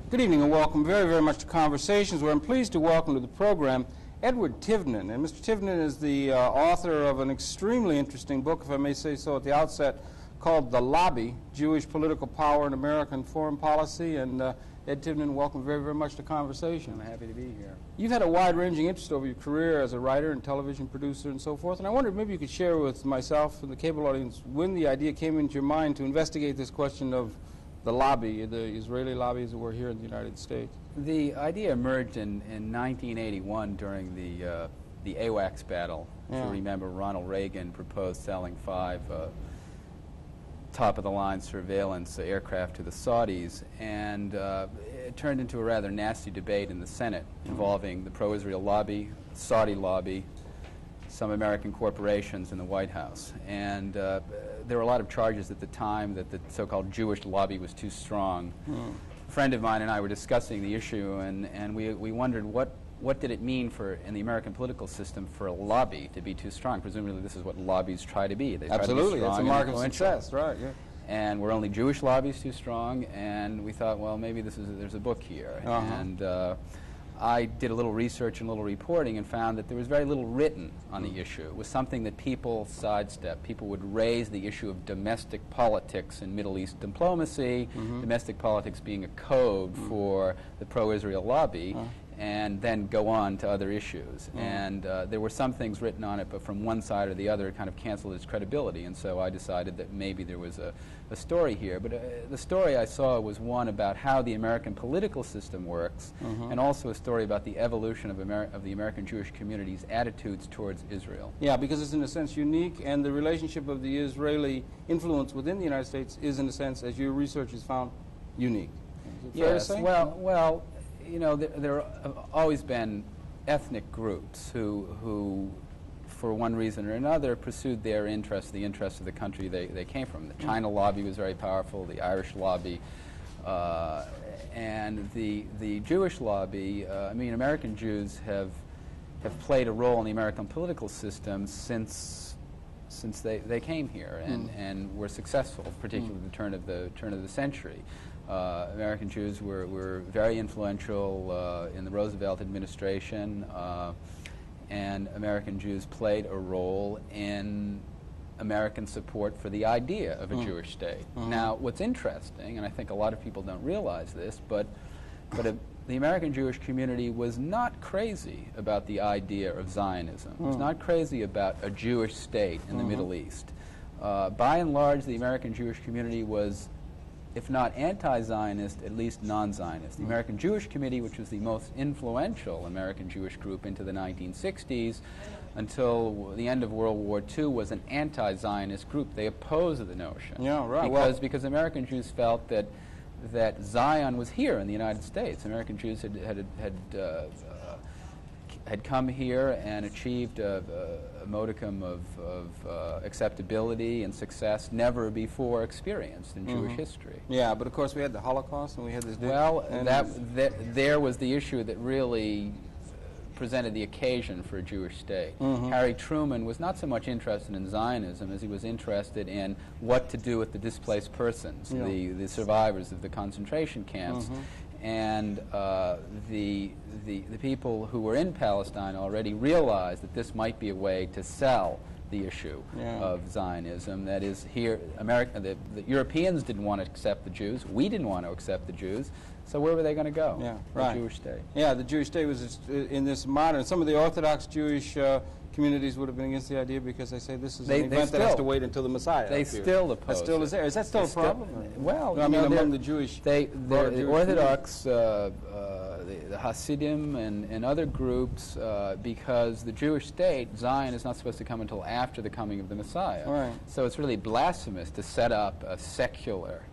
Good evening and welcome very, very much to Conversations, where I'm pleased to welcome to the program Edward Tivnan. And Mr. Tivnan is the author of an extremely interesting book, if I may say so at the outset, called The Lobby, Jewish Political Power in American Foreign Policy. And Ed Tivnan, welcome very, very much to Conversations. I'm happy to be here. You've had a wide-ranging interest over your career as a writer and television producer and so forth, and I wondered maybe you could share with myself and the cable audience when the idea came into your mind to investigate this question of the lobby, the Israeli lobby as it were here in the United States. The idea emerged in 1981 during the AWACS battle. If you remember, Ronald Reagan proposed selling 5 top-of-the-line surveillance aircraft to the Saudis, and it turned into a rather nasty debate in the Senate involving the pro-Israel lobby, Saudi lobby, some American corporations in the White House. And there were a lot of charges at the time that the so-called Jewish lobby was too strong. A friend of mine and I were discussing the issue, and we wondered what did it mean in the American political system for a lobby to be too strong? Presumably this is what lobbies try to be. They Absolutely, try to be strong, that's a mark of success, right? Yeah. And were only Jewish lobbies too strong? And we thought, well, maybe there's a book here. And I did a little research and a little reporting and found that there was very little written on the issue. It was something that people sidestepped. People would raise the issue of domestic politics in Middle East diplomacy, domestic politics being a code for the pro-Israel lobby, and then go on to other issues. And there were some things written on it, but from one side or the other it kind of canceled its credibility. And so I decided that maybe there was a story here. But the story I saw was one about how the American political system works, and also a story about the evolution of the American Jewish community's attitudes towards Israel. Yeah, because it's in a sense unique, and the relationship of the Israeli influence within the United States is in a sense, as your research has found, unique. Is it fair to say? Well, you know, there have always been ethnic groups who, for one reason or another, pursued their interests, the interests of the country they came from. The China lobby was very powerful, the Irish lobby, and the Jewish lobby. I mean, American Jews have played a role in the American political system since they came here and were successful, particularly at the turn of the century. American Jews were very influential in the Roosevelt administration, and American Jews played a role in American support for the idea of a Jewish state. Now, what's interesting, and I think a lot of people don't realize this, but the American Jewish community was not crazy about the idea of Zionism. It was not crazy about a Jewish state in the Middle East. By and large, the American Jewish community was, if not anti-Zionist, at least non-Zionist. The American Jewish Committee, which was the most influential American Jewish group into the 1960s, until the end of World War II, was an anti-Zionist group. They opposed the notion. Yeah, right. Because American Jews felt that Zion was here in the United States. American Jews had come here and achieved a modicum of acceptability and success never before experienced in Jewish history. Yeah, but of course we had the Holocaust and we had this... Well, there was the issue that really presented the occasion for a Jewish state. Harry Truman was not so much interested in Zionism as he was interested in what to do with the displaced persons, the survivors of the concentration camps. And the people who were in Palestine already realized that this might be a way to sell the issue of Zionism. That is, here, the Europeans didn't want to accept the Jews. We didn't want to accept the Jews. So where were they going to go? Yeah, right. The Jewish state. Yeah, the Jewish state was in this modern. Some of the Orthodox Jewish communities would have been against the idea because they say this is an event that has to wait until the Messiah. They still oppose. That still is there. Is that still a problem? Well, no, I mean among the Jewish. The Orthodox, the Hasidim and other groups, because the Jewish state, Zion, is not supposed to come until after the coming of the Messiah. Right. So it's really blasphemous to set up a secular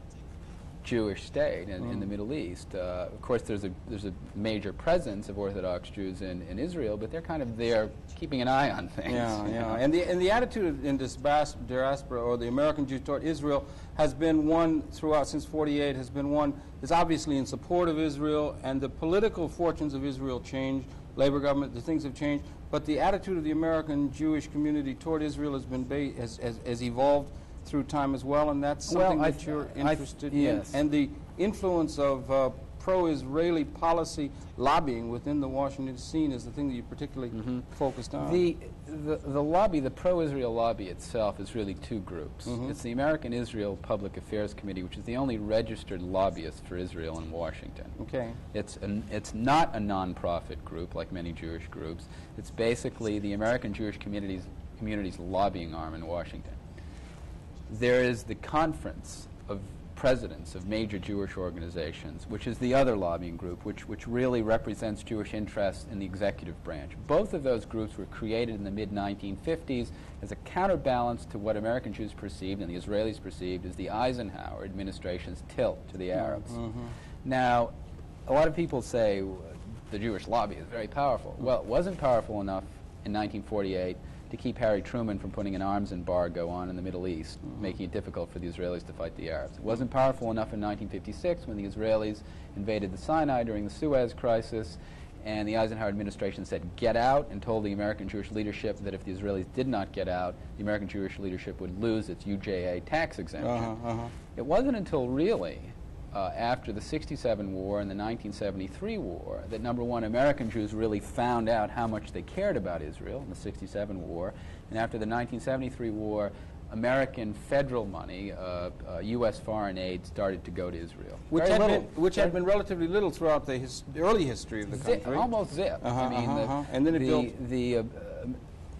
Jewish state in the Middle East. Of course, there's a major presence of Orthodox Jews in Israel, but they're kind of there keeping an eye on things. Yeah. And the attitude in this diaspora, or the American Jews toward Israel, has been one throughout since '48. Has been one that's obviously in support of Israel, and the political fortunes of Israel changed. Labor government, the things have changed, but the attitude of the American Jewish community toward Israel has been has evolved through time as well, and that's something that you're interested in. Yes. And the influence of pro-Israeli policy lobbying within the Washington scene is the thing that you particularly focused on. The lobby, the pro-Israel lobby itself, is really two groups. It's the American Israel Public Affairs Committee, which is the only registered lobbyist for Israel in Washington. Okay. It's not a non-profit group like many Jewish groups. It's basically the American Jewish community's lobbying arm in Washington. There is the Conference of Presidents of Major Jewish Organizations, which is the other lobbying group, which really represents Jewish interests in the executive branch. Both of those groups were created in the mid-1950s as a counterbalance to what American Jews perceived and the Israelis perceived as the Eisenhower administration's tilt to the Arabs. Now, a lot of people say the Jewish lobby is very powerful. Well, it wasn't powerful enough in 1948 to keep Harry Truman from putting an arms embargo on in the Middle East, making it difficult for the Israelis to fight the Arabs. It wasn't powerful enough in 1956 when the Israelis invaded the Sinai during the Suez Crisis, and the Eisenhower administration said, get out, and told the American Jewish leadership that if the Israelis did not get out, the American Jewish leadership would lose its UJA tax exemption. It wasn't until really after the '67 war and the 1973 war that, number one, American Jews really found out how much they cared about Israel in the '67 war, and after the 1973 war, American federal money, U.S. foreign aid, started to go to Israel. Which had been relatively little throughout the early history of the country. Almost zip. I mean, and then it built.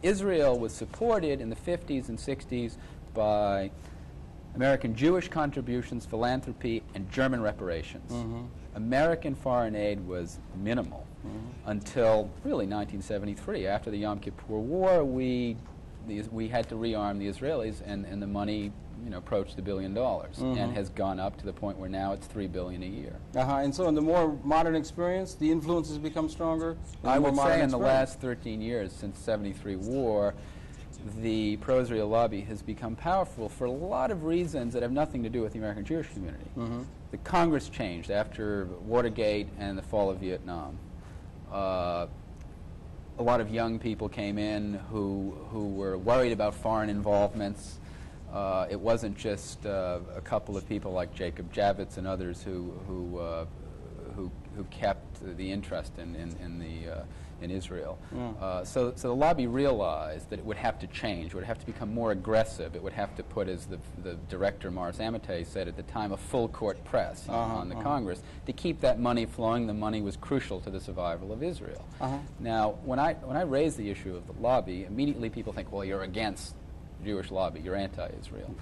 Israel was supported in the 50s and 60s by American Jewish contributions, philanthropy, and German reparations. American foreign aid was minimal until really 1973. After the Yom Kippur War, we had to rearm the Israelis, and the money, approached $1 billion, and has gone up to the point where now it's $3 billion a year. And so, in the more modern experience, the influence has become stronger. I would say in the last 13 years, since the '73 war, the pro-Israel lobby has become powerful for a lot of reasons that have nothing to do with the American Jewish community. The Congress changed after Watergate and the fall of Vietnam. A lot of young people came in who were worried about foreign involvements. It wasn't just a couple of people like Jacob Javits and others who kept the interest in Israel. So the lobby realized that it would have to change. It would have to become more aggressive. It would have to put, as the director Morris Amatei said at the time, a full court press on the Congress to keep that money flowing. The money was crucial to the survival of Israel. Now, when I raise the issue of the lobby, immediately people think, well, you're against the Jewish lobby. You're anti-Israel.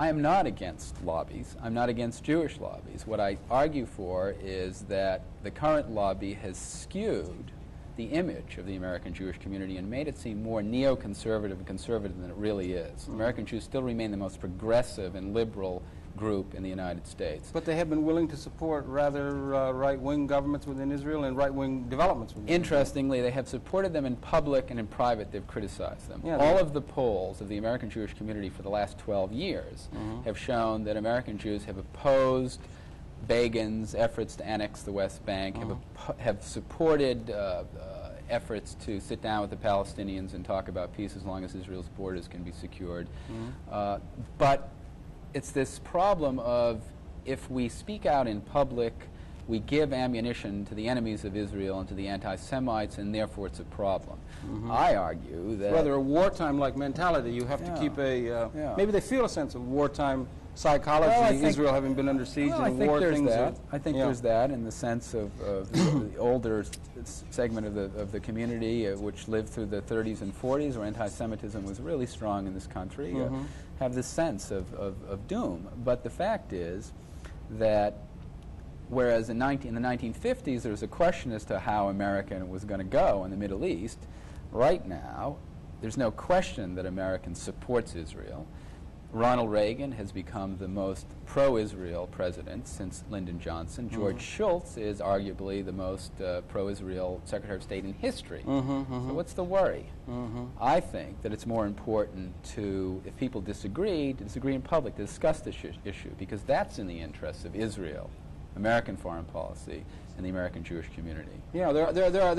I am not against lobbies. I'm not against Jewish lobbies. What I argue for is that the current lobby has skewed the image of the American Jewish community and made it seem more neoconservative and conservative than it really is. American Jews still remain the most progressive and liberal group in the United States. But they have been willing to support rather right-wing governments within Israel and right-wing developments within Interestingly, they have supported them in public, and in private they've criticized them. All of the polls of the American Jewish community for the last 12 years have shown that American Jews have opposed Begin's efforts to annex the West Bank, have supported efforts to sit down with the Palestinians and talk about peace as long as Israel's borders can be secured. But it's this problem of, if we speak out in public, we give ammunition to the enemies of Israel and to the anti-Semites, and therefore it's a problem. I argue that... Rather a wartime-like mentality. You have to keep a... Maybe they feel a sense of wartime psychology, Israel having been under siege and war things. I think there's that in the sense of the older segment of the community which lived through the 30s and 40s, where anti-Semitism was really strong in this country, have this sense of doom. But the fact is that whereas in the 1950s there was a question as to how America was going to go in the Middle East, right now there's no question that America supports Israel. Ronald Reagan has become the most pro-Israel president since Lyndon Johnson. George Shultz is arguably the most pro-Israel Secretary of State in history. So what's the worry? I think that it's more important to, if people disagree, to disagree in public, to discuss this issue, because that's in the interests of Israel, American foreign policy, in the American Jewish community. Yeah, there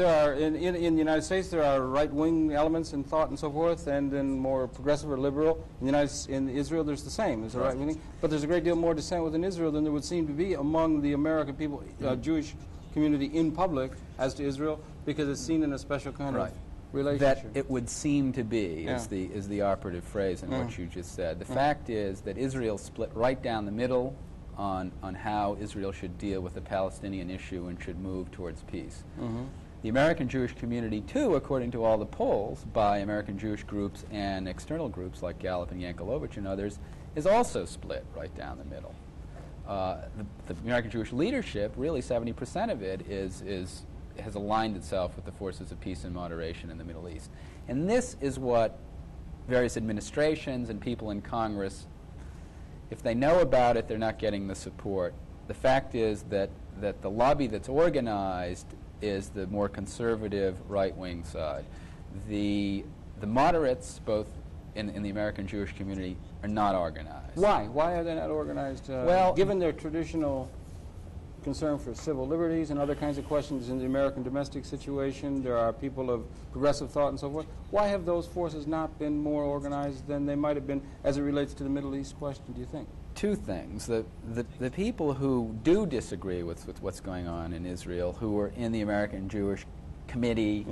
are in the United States there are right-wing elements in thought and so forth, and in more progressive or liberal. In Israel, there's the same. There's a right-wing, but there's a great deal more dissent within Israel than there would seem to be among the American people, Jewish community in public as to Israel, because it's seen in a special kind of relationship. That it would seem to be is the operative phrase in what you just said. The fact is that Israel split right down the middle on how Israel should deal with the Palestinian issue and should move towards peace. The American Jewish community, too, according to all the polls by American Jewish groups and external groups like Gallup and Yankelovich and others, is also split right down the middle. The American Jewish leadership, really 70% of it, has aligned itself with the forces of peace and moderation in the Middle East. And this is what various administrations and people in Congress, if they know about it, they're not getting the support. The fact is that the lobby that's organized is the more conservative right-wing side. The moderates, both in the American Jewish community, are not organized. Why? Why are they not organized? Well, given their traditional concern for civil liberties and other kinds of questions in the American domestic situation, there are people of progressive thought and so forth. Why have those forces not been more organized than they might have been as it relates to the Middle East question, do you think? Two things. The people who do disagree with what's going on in Israel, who are in the American Jewish Committee,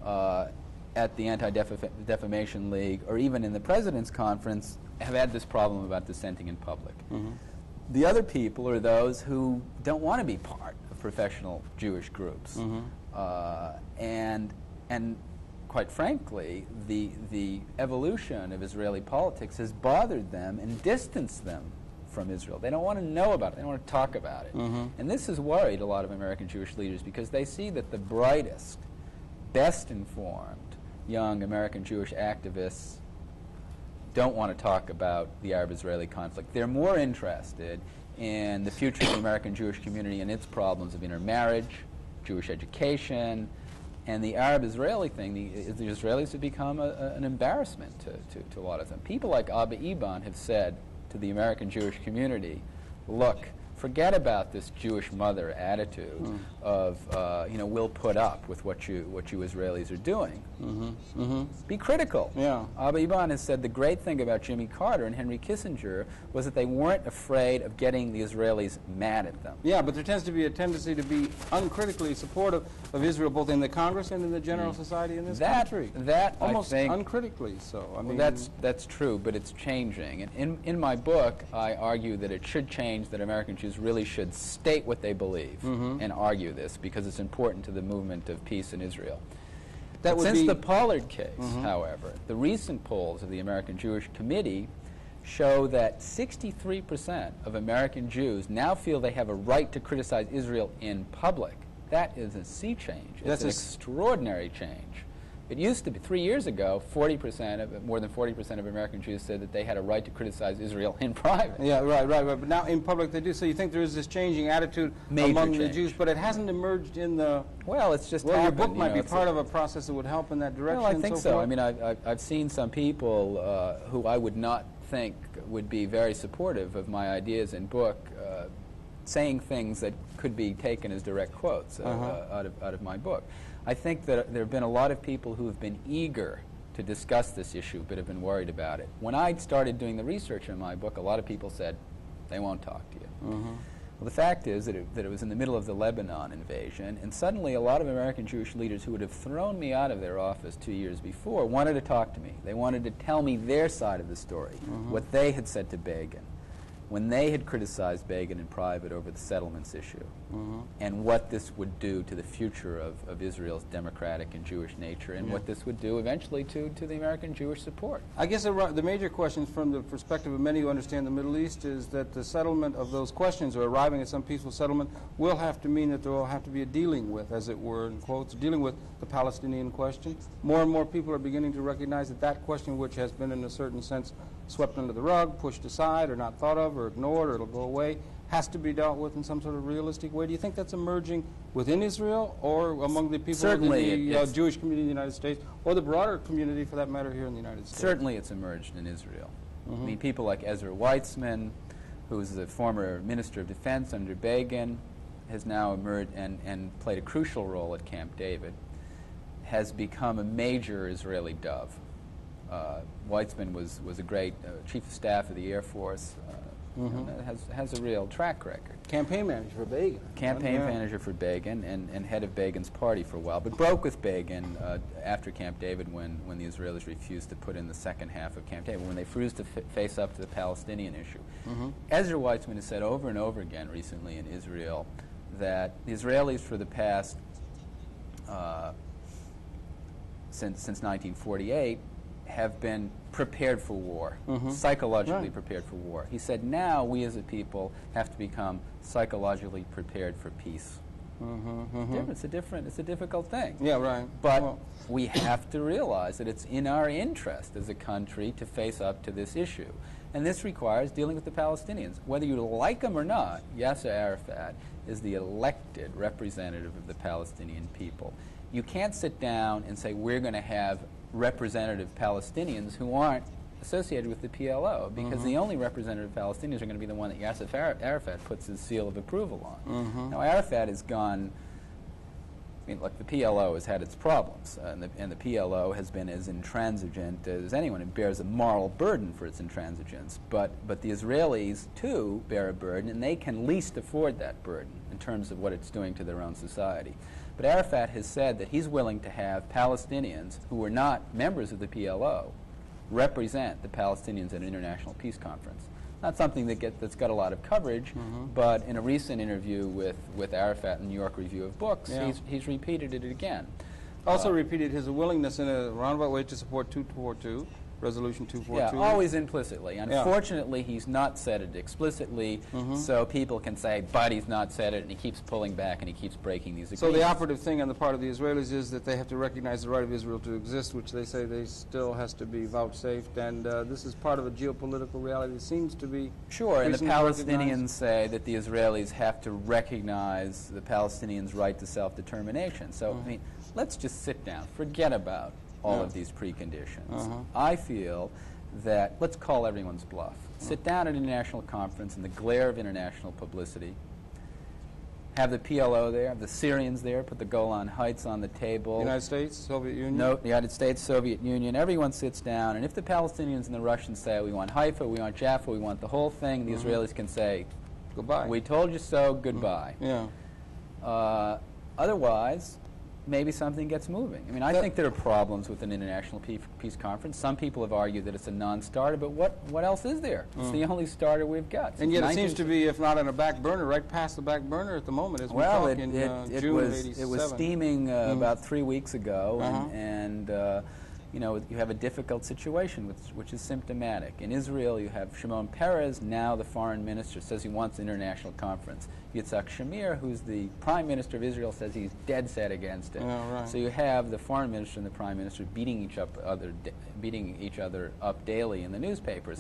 at the Anti-Defamation League, or even in the President's Conference, have had this problem about dissenting in public. The other people are those who don't want to be part of professional Jewish groups. And quite frankly, the evolution of Israeli politics has bothered them and distanced them from Israel. They don't want to know about it. They don't want to talk about it. And this has worried a lot of American Jewish leaders because they see that the brightest, best informed young American Jewish activists don't want to talk about the Arab-Israeli conflict. They're more interested in the future of the American Jewish community and its problems of intermarriage, Jewish education, and the Arab-Israeli thing. The Israelis have become an embarrassment to a lot of them. People like Abba Eban have said to the American Jewish community, look, forget about this Jewish mother attitude of, we'll put up with what you Israelis are doing. Be critical. Abba Eban has said the great thing about Jimmy Carter and Henry Kissinger was that they weren't afraid of getting the Israelis mad at them. Yeah, but there tends to be a tendency to be uncritically supportive of Israel, both in the Congress and in the general society in this country. That almost I think, uncritically so. I mean, that's true, but it's changing. And in my book, I argue that it should change, that American Jews really should state what they believe and argue this, because it's important to the movement of peace in Israel. Since the Pollard case, however, the recent polls of the American Jewish Committee show that 63% of American Jews now feel they have a right to criticize Israel in public. That is a sea change. It's an extraordinary change. It used to be, 3 years ago, more than 40% of American Jews said that they had a right to criticize Israel in private. Yeah, right. But now in public they do. So you think there is this changing attitude among the Jews, but it hasn't emerged in the... Well, it's just your book might be part of a process that would help in that direction. Well, I think so. I mean, I've seen some people who I would not think would be very supportive of my ideas in book saying things that could be taken as direct quotes out of my book. I think that there have been a lot of people who have been eager to discuss this issue but have been worried about it. When I started doing the research in my book, a lot of people said, they won't talk to you. Well, the fact is that it was in the middle of the Lebanon invasion, and suddenly a lot of American Jewish leaders who would have thrown me out of their office 2 years before wanted to talk to me. They wanted to tell me their side of the story, what they had said to Begin, when they had criticized Begin in private over the settlements issue, and what this would do to the future of Israel's democratic and Jewish nature, and what this would do eventually to the American Jewish support. I guess the major question from the perspective of many who understand the Middle East is that the settlement of those questions, or arriving at some peaceful settlement, will have to mean that there will have to be a dealing with, as it were, in quotes, dealing with the Palestinian question. More and more people are beginning to recognize that that question, which has been in a certain sense swept under the rug, pushed aside, or not thought of, or ignored, or it'll go away, has to be dealt with in some sort of realistic way. Do you think that's emerging within Israel or among the people in the Jewish community in the United States, or the broader community, for that matter, here in the United States? Certainly it's emerged in Israel. I mean, people like Ezra Weitzman, who was the former Minister of Defense under Begin, has now emerged and played a crucial role at Camp David, has become a major Israeli dove. Weitzman was a great chief of staff of the Air Force, and has a real track record. Campaign manager for Begin. Campaign manager for Begin and head of Begin's party for a while, but broke with Begin after Camp David when the Israelis refused to put in the second half of Camp David, when they refused to face up to the Palestinian issue. Ezra Weitzman has said over and over again recently in Israel that the Israelis for the past, since 1948, have been prepared for war, psychologically prepared for war. He said, now we as a people have to become psychologically prepared for peace. It's a difficult thing. Yeah, right. But we have to realize that it's in our interest as a country to face up to this issue. And this requires dealing with the Palestinians. Whether you like them or not, Yasser Arafat is the elected representative of the Palestinian people. You can't sit down and say, we're going to have representative Palestinians who aren't associated with the PLO, because the only representative Palestinians are going to be the one that Yasser Arafat puts his seal of approval on. Now, Arafat has gone, I mean, look, the PLO has had its problems, and the PLO has been as intransigent as anyone. It bears a moral burden for its intransigence, but the Israelis, too, bear a burden, and they can least afford that burden in terms of what it's doing to their own society. But Arafat has said that he's willing to have Palestinians who are not members of the PLO represent the Palestinians at an international peace conference. Not something that's got a lot of coverage, but in a recent interview with Arafat in the New York Review of Books, he's repeated it again. Also repeated his willingness in a roundabout way to support 242. Resolution 242. Yeah, always implicitly. Unfortunately, he's not said it explicitly, so people can say, but he's not said it, and he keeps pulling back and he keeps breaking these agreements. So the operative thing on the part of the Israelis is that they have to recognize the right of Israel to exist, which they say they still has to be vouchsafed, and this is part of a geopolitical reality that seems to be sure, and the Palestinians say that the Israelis have to recognize the Palestinians' right to self-determination. So, I mean, let's just sit down, forget about all of these preconditions. I feel that, let's call everyone's bluff. Sit down at an international conference in the glare of international publicity, have the PLO there, have the Syrians there, put the Golan Heights on the table. United States, Soviet Union? No, the United States, Soviet Union, everyone sits down, and if the Palestinians and the Russians say, we want Haifa, we want Jaffa, we want the whole thing, the Israelis can say, goodbye. We told you so, goodbye. Otherwise, maybe something gets moving. I mean, I think there are problems with an international peace conference. Some people have argued that it's a non-starter, but what else is there? It's the only starter we've got. And yet it seems to be, if not on a back burner, right past the back burner at the moment as we talk in June of '87. It was steaming about 3 weeks ago, and you know, you have a difficult situation, which is symptomatic. In Israel, you have Shimon Peres, now the foreign minister, says he wants an international conference. Yitzhak Shamir, who's the prime minister of Israel, says he's dead set against it. So you have the foreign minister and the prime minister beating each other up daily in the newspapers.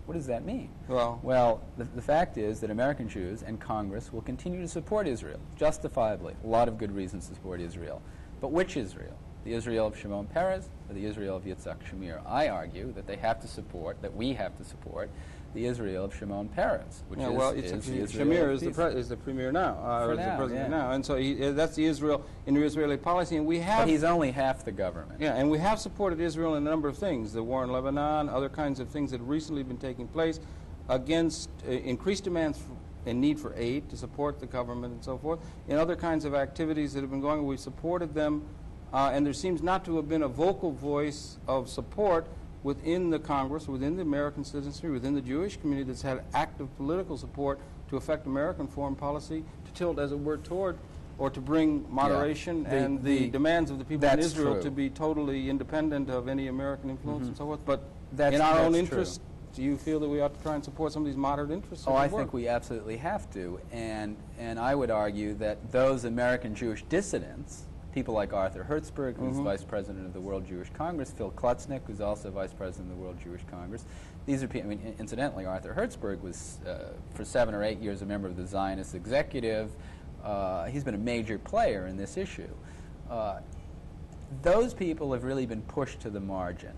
What does that mean? Well, the fact is that American Jews and Congress will continue to support Israel, justifiably. A lot of good reasons to support Israel. But which Israel? The Israel of Shimon Peres or the Israel of Yitzhak Shamir? I argue that they have to support, that we have to support, the Israel of Shimon Peres, which is the Israel Shamir is the premier now, or is the president now, and so that's the Israel in the Israeli policy, and we have. But he's only half the government. Yeah, and we have supported Israel in a number of things: the war in Lebanon, other kinds of things that have recently been taking place, against increased demands and need for aid to support the government and so forth. In other kinds of activities that have been going, we've supported them. And there seems not to have been a vocal voice of support within the Congress, within the American citizenry, within the Jewish community that's had active political support to affect American foreign policy, to tilt, as it were, toward or to bring moderation and the demands of the people in Israel to be totally independent of any American influence and so forth. But in our own interest, do you feel that we ought to try and support some of these moderate interests? Oh, I think we absolutely have to. And I would argue that those American Jewish dissidents, people like Arthur Hertzberg, who's vice president of the World Jewish Congress, Phil Klutznick, who's also vice president of the World Jewish Congress. These are people, I mean, incidentally, Arthur Hertzberg was, for 7 or 8 years, a member of the Zionist executive. He's been a major player in this issue. those people have really been pushed to the margin.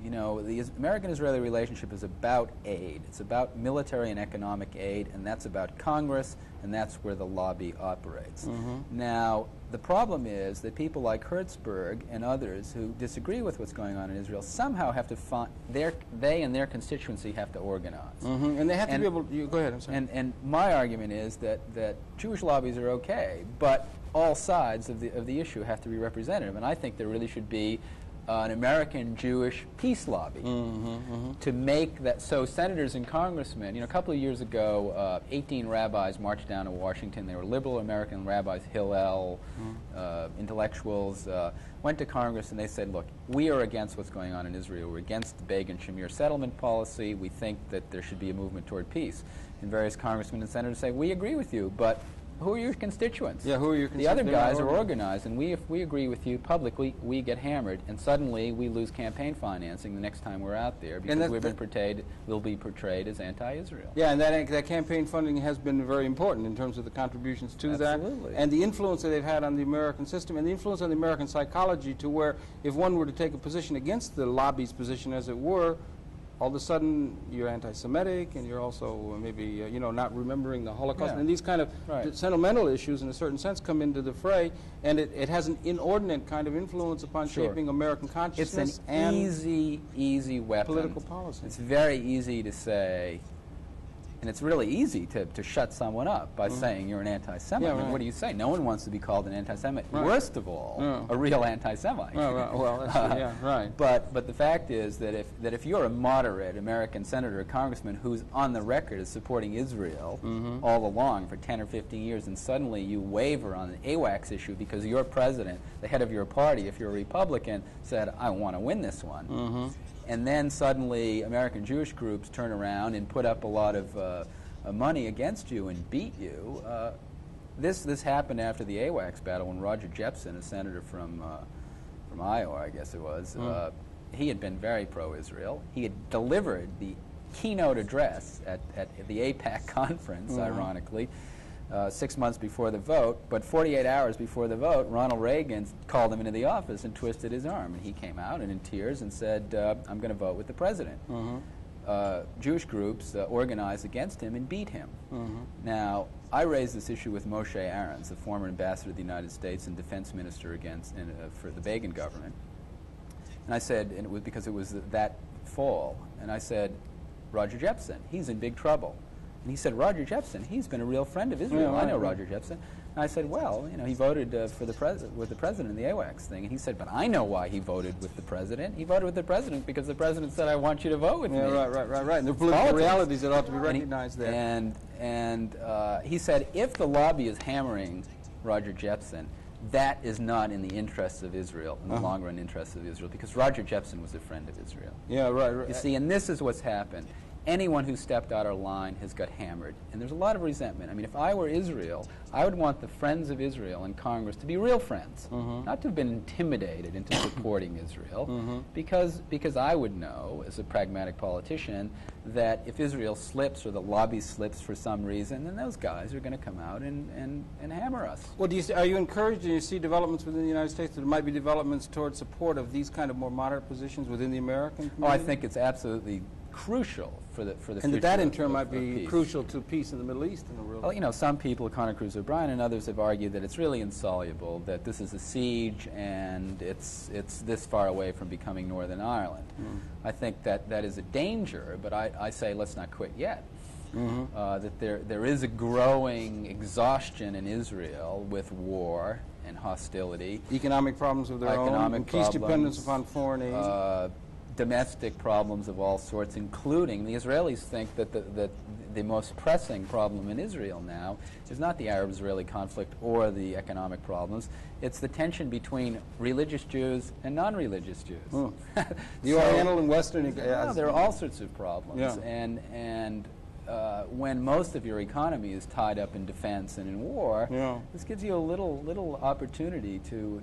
You know, the American-Israeli relationship is about aid. It's about military and economic aid, and that's about Congress, and that's where the lobby operates. Now, the problem is that people like Hertzberg and others who disagree with what's going on in Israel somehow have to find, they and their constituency have to organize. And they have to be able to, go ahead, I'm sorry. And my argument is that Jewish lobbies are okay, but all sides of the issue have to be representative. And I think there really should be an American Jewish peace lobby to make that. So senators and congressmen, you know, a couple of years ago, 18 rabbis marched down to Washington. They were liberal American rabbis, Hillel, intellectuals, went to Congress and they said, look, we are against what's going on in Israel. We're against the Begin-Shamir settlement policy. We think that there should be a movement toward peace. And various congressmen and senators say, we agree with you, but who are your constituents? Yeah, who are your constituents? The other guys are organized, and if we agree with you publicly, we get hammered, and suddenly we lose campaign financing the next time we're out there because we'll be portrayed as anti-Israel. Yeah, and that campaign funding has been very important in terms of the contributions to that. Absolutely. And the influence that they've had on the American system, and the influence on the American psychology to where if one were to take a position against the lobby's position, as it were, all of a sudden you're anti-Semitic, and you're also maybe you know, not remembering the Holocaust, and these kind of sentimental issues in a certain sense come into the fray, and it has an inordinate kind of influence upon shaping American consciousness. It's an easy weapon. Political policy. It's very easy to say, and it's really easy to shut someone up by saying you're an anti-Semite. Yeah, I mean, what do you say? No one wants to be called an anti-Semite. Worst of all, a real anti-Semite. Well, that's, right. But the fact is that if you're a moderate American senator or congressman who's on the record as supporting Israel all along for 10 or 15 years, and suddenly you waver on the AWACS issue because your president, the head of your party, if you're a Republican, said, I want to win this one. And then suddenly American Jewish groups turn around and put up a lot of money against you and beat you. This happened after the AWACS battle when Roger Jepsen, a senator from Iowa, I guess it was, he had been very pro-Israel. He had delivered the keynote address at the AIPAC conference, ironically, 6 months before the vote, but 48 hours before the vote, Ronald Reagan called him into the office and twisted his arm. And he came out and in tears and said, I'm going to vote with the president. Jewish groups organized against him and beat him. Now, I raised this issue with Moshe Ahrens, the former ambassador of the United States and defense minister for the Begin government. And I said, and it was because it was that fall, and I said, Roger Jepsen, he's in big trouble. And he said, Roger Jepsen, he's been a real friend of Israel. I know Roger Jepsen. And I said, well, you know, he voted with the president in the AWACS thing. And he said, but I know why he voted with the president. He voted with the president because the president said, I want you to vote with me. Right. And the political realities that ought to be recognized there. And he said, if the lobby is hammering Roger Jepsen, that is not in the interests of Israel, in the long-run interests of Israel, because Roger Jepsen was a friend of Israel. Yeah, right. You see, and this is what's happened. Anyone who stepped out of line has got hammered. And there's a lot of resentment. I mean, if I were Israel, I would want the friends of Israel in Congress to be real friends, not to have been intimidated into supporting Israel, because I would know, as a pragmatic politician, that if Israel slips or the lobby slips for some reason, then those guys are going to come out and hammer us. Well, are you encouraged, and you see developments within the United States, that there might be developments towards support of these kind of more moderate positions within the American community? Oh, I think it's absolutely crucial for the future. And that in turn might be crucial to peace in the Middle East in a real. Well, you know, some people, Connor Cruz O'Brien and others, have argued that it's really insoluble, that this is a siege and it's this far away from becoming Northern Ireland. I think that is a danger, but I say let's not quit yet. That there is a growing exhaustion in Israel with war and hostility. Economic problems of their own, and peace dependence upon foreign aid. Domestic problems of all sorts, including the Israelis think that the most pressing problem in Israel now is not the Arab-Israeli conflict or the economic problems. It's the tension between religious Jews and non-religious Jews. The Oriental and Western. There are all sorts of problems, and when most of your economy is tied up in defense and in war, this gives you a little opportunity to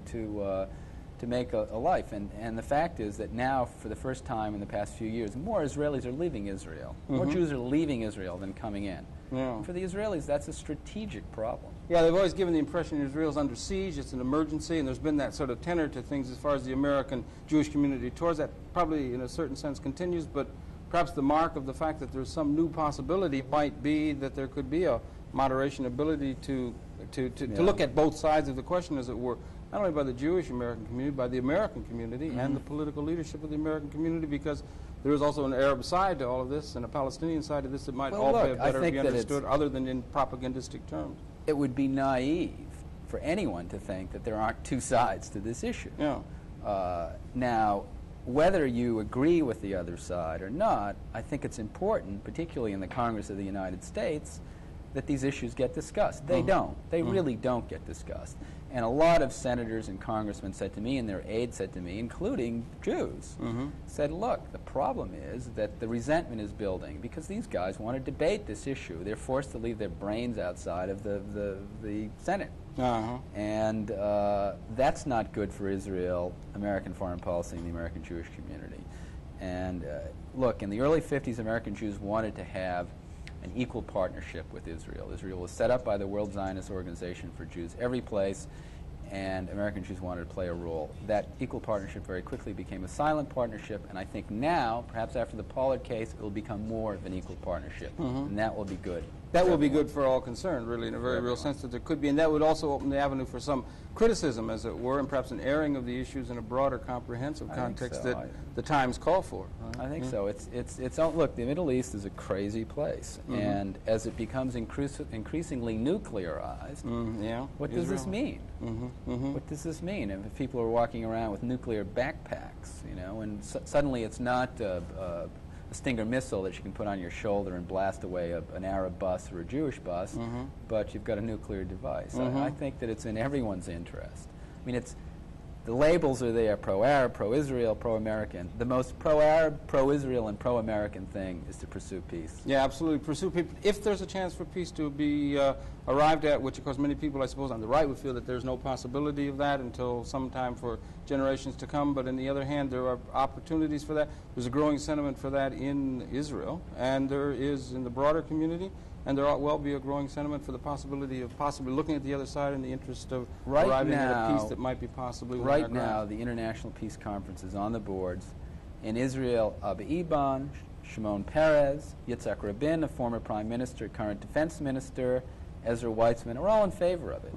make a life. And the fact is that now, for the first time in the past few years, more Israelis are leaving Israel. More Jews are leaving Israel than coming in. Yeah. And for the Israelis, that's a strategic problem. Yeah, they've always given the impression Israel's under siege, it's an emergency, and there's been that sort of tenor to things as far as the American Jewish community towards that. Probably, in a certain sense, continues, but perhaps the mark of the fact that there's some new possibility might be that there could be a moderation ability to look at both sides of the question, as it were, not only by the Jewish American community, by the American community and the political leadership of the American community, because there is also an Arab side to all of this and a Palestinian side to this that might better be understood other than in propagandistic terms. It would be naive for anyone to think that there aren't two sides to this issue. Yeah. Now, whether you agree with the other side or not, I think it's important, particularly in the Congress of the United States, that these issues get discussed. They don't. They really don't get discussed. And a lot of senators and congressmen said to me, and their aides said to me, including Jews, said, look, the problem is that the resentment is building because these guys want to debate this issue. They're forced to leave their brains outside of the Senate. And that's not good for Israel, American foreign policy, and the American Jewish community. And look, in the early 50s, American Jews wanted to have an equal partnership with Israel. Israel was set up by the World Zionist Organization for Jews every place, and American Jews wanted to play a role. That equal partnership very quickly became a silent partnership, and I think now, perhaps after the Pollard case, it will become more of an equal partnership, and that will be good. That will be good for all concerned, really, in a very real sense that there could be, and that would also open the avenue for some criticism, as it were, and perhaps an airing of the issues in a broader, comprehensive context that the times call for. I think so. Look, the Middle East is a crazy place, and as it becomes increasingly nuclearized, what does this mean? What does this mean? If people are walking around with nuclear backpacks, you know, and suddenly it's not a Stinger missile that you can put on your shoulder and blast away an Arab bus or a Jewish bus, but you've got a nuclear device. I think that it's in everyone's interest. I mean, the labels are there: pro-Arab, pro-Israel, pro-American. The most pro-Arab, pro-Israel, and pro-American thing is to pursue peace. Yeah, absolutely. Pursue peace. If there's a chance for peace to be arrived at, which of course many people, I suppose, on the right would feel that there's no possibility of that until sometime for generations to come. But on the other hand, there are opportunities for that. There's a growing sentiment for that in Israel, and there is in the broader community. And there ought well be a growing sentiment for the possibility of possibly looking at the other side in the interest of arriving at a peace that might be possibly within our grasp. Right now, the International Peace Conference is on the boards. In Israel, Abba Eban, Shimon Peres, Yitzhak Rabin, a former prime minister, current defense minister, Ezra Weitzman, are all in favor of it.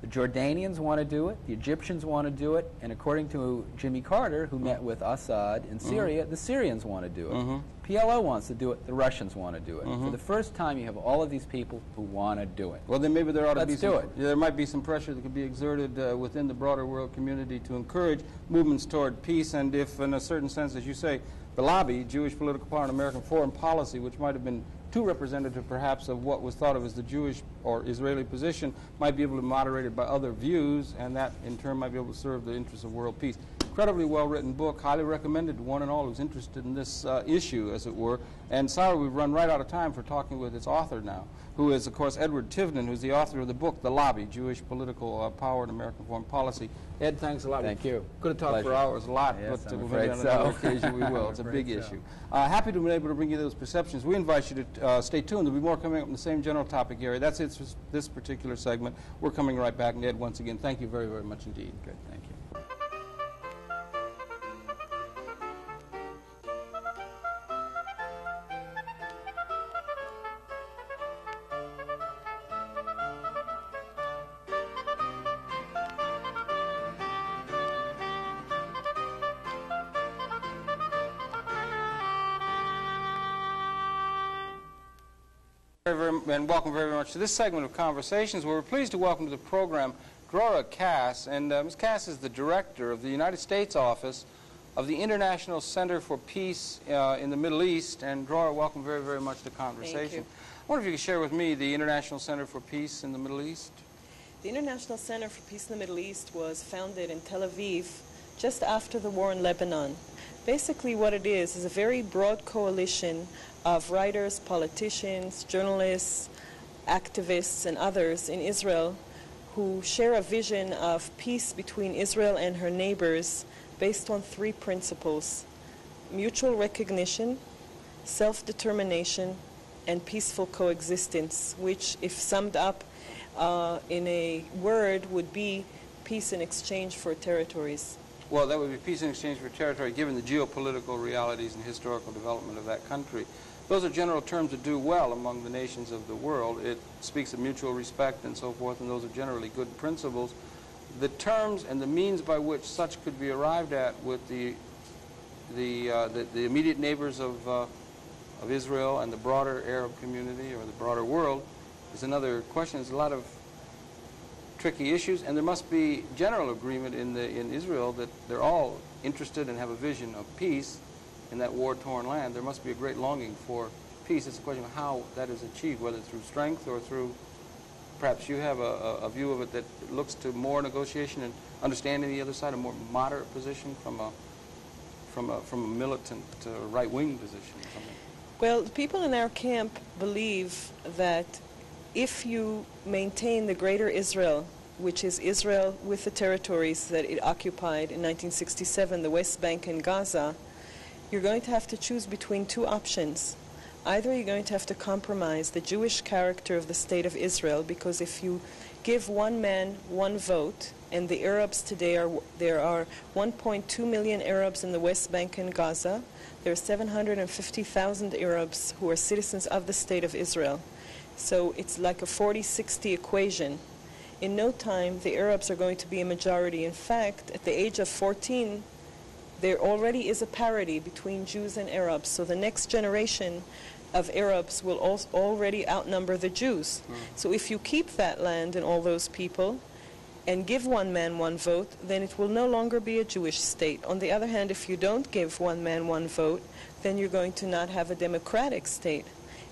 The Jordanians want to do it, the Egyptians want to do it, and according to Jimmy Carter, who met with Assad in Syria, the Syrians want to do it. PLO wants to do it, the Russians want to do it. For the first time, you have all of these people who want to do it. Well, then maybe there ought to be there might be some pressure that could be exerted within the broader world community to encourage movements toward peace, and if, in a certain sense, as you say, the lobby, Jewish political power and American foreign policy, which might have been too representative perhaps of what was thought of as the Jewish or Israeli position, might be able to be moderated by other views, and that in turn might be able to serve the interests of world peace. Incredibly well-written book, highly recommended to one and all who's interested in this issue, as it were. And sorry, we've run right out of time for talking with its author now, who is, of course, Edward Tivnan, who's the author of the book, The Lobby, Jewish Political Power and American Foreign Policy. Ed, thanks a lot. Thank you. Could have talked for hours a lot, yes, but I'm maybe on another occasion we will. It's a big issue. Happy to be able to bring you those perceptions. We invite you to stay tuned. There'll be more coming up in the same general topic area. That's it for this particular segment. We're coming right back. And Ed, once again, thank you very, very much indeed. Good, thank you. And welcome very much to this segment of Conversations, where we're pleased to welcome to the program Drora Kass. And Ms. Kass is the director of the United States office of the International Center for Peace in the Middle East. And Drora, welcome very, very much to Conversation. Thank you. I wonder if you could share with me the International Center for Peace in the Middle East. The International Center for Peace in the Middle East was founded in Tel Aviv just after the war in Lebanon. Basically what it is a very broad coalition of writers, politicians, journalists, activists, and others in Israel who share a vision of peace between Israel and her neighbors based on three principles: mutual recognition, self-determination, and peaceful coexistence, which, if summed up in a word, would be peace in exchange for territories. Well, that would be peace in exchange for territory, given the geopolitical realities and historical development of that country. Those are general terms that do well among the nations of the world. It speaks of mutual respect and so forth, and those are generally good principles. The terms and the means by which such could be arrived at with the immediate neighbors of Israel and the broader Arab community or the broader world is another question. There's a lot of tricky issues, and there must be general agreement in Israel that they're all interested and have a vision of peace in that war-torn land. There must be a great longing for peace. It's a question of how that is achieved, whether through strength or through, perhaps you have a view of it that looks to more negotiation and understanding the other side, a more moderate position from a militant right-wing position or something. Well, the people in our camp believe that if you maintain the greater Israel, which is Israel with the territories that it occupied in 1967, the West Bank and Gaza, you're going to have to choose between two options. Either you're going to have to compromise the Jewish character of the State of Israel, because if you give one man, one vote, and the Arabs today there are 1.2 million Arabs in the West Bank and Gaza. There are 750,000 Arabs who are citizens of the State of Israel. So it's like a 40-60 equation. In no time, the Arabs are going to be a majority. In fact, at the age of 14, there already is a parity between Jews and Arabs. So the next generation of Arabs will already outnumber the Jews. So if you keep that land and all those people and give one man, one vote, then it will no longer be a Jewish state. On the other hand, if you don't give one man, one vote, then you're going to not have a democratic state.